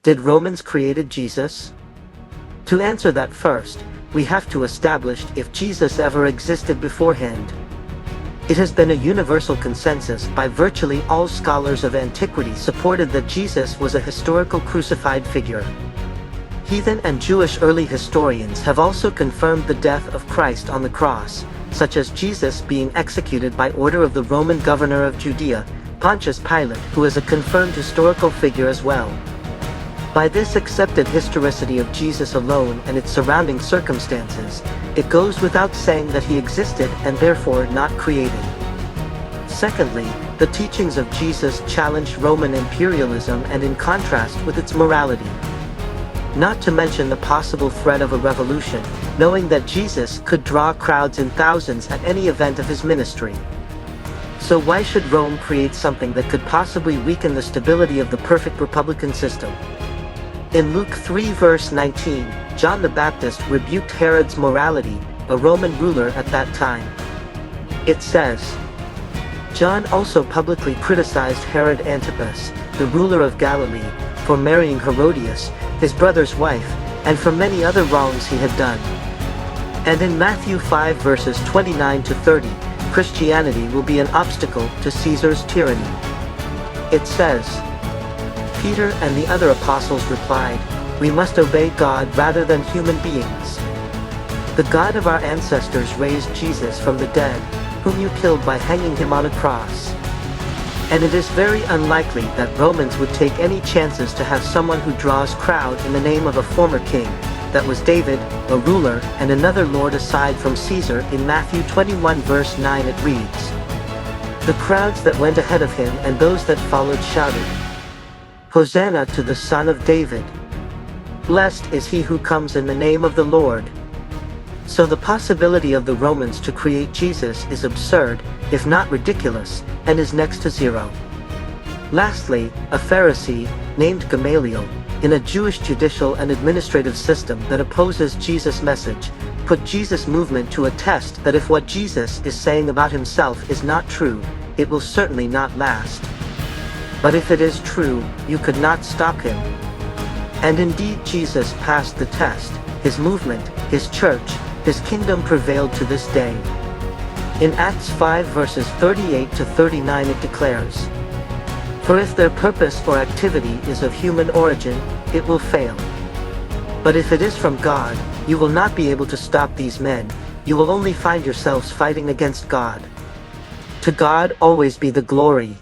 Did Romans created Jesus? To answer that first, we have to establish if Jesus ever existed beforehand. It has been a universal consensus by virtually all scholars of antiquity supported that Jesus was a historical crucified figure. Heathen and Jewish early historians have also confirmed the death of Christ on the cross, such as Jesus being executed by order of the Roman governor of Judea, Pontius Pilate, who is a confirmed historical figure as well. By this accepted historicity of Jesus alone and its surrounding circumstances, it goes without saying that he existed and therefore not created. Secondly, the teachings of Jesus challenged Roman imperialism and in contrast with its morality. Not to mention the possible threat of a revolution, knowing that Jesus could draw crowds in thousands at any event of his ministry. So why should Rome create something that could possibly weaken the stability of the perfect republican system? In Luke 3 verse 19, John the Baptist rebuked Herod's morality, a Roman ruler at that time. It says, John also publicly criticized Herod Antipas, the ruler of Galilee, for marrying Herodias, his brother's wife, and for many other wrongs he had done. And in Matthew 5 verses 29 to 30, Christianity will be an obstacle to Caesar's tyranny. It says, Peter and the other apostles replied, "We must obey God rather than human beings. The God of our ancestors raised Jesus from the dead, whom you killed by hanging him on a cross. And it is very unlikely that Romans would take any chances to have someone who draws crowd in the name of a former king, that was David, a ruler, and another lord aside from Caesar." In Matthew 21 verse 9 it reads, "The crowds that went ahead of him and those that followed shouted, 'Hosanna to the Son of David! Blessed is he who comes in the name of the Lord.'" So the possibility of the Romans to create Jesus is absurd, if not ridiculous, and is next to zero. Lastly, a Pharisee, named Gamaliel, in a Jewish judicial and administrative system that opposes Jesus' message, put Jesus' movement to a test that if what Jesus is saying about himself is not true, it will certainly not last. But if it is true, you could not stop him. And indeed Jesus passed the test. His movement, his church, his kingdom prevailed to this day. In Acts 5 verses 38 to 39 it declares, "For if their purpose or activity is of human origin, it will fail. But if it is from God, you will not be able to stop these men, you will only find yourselves fighting against God. To God always be the glory."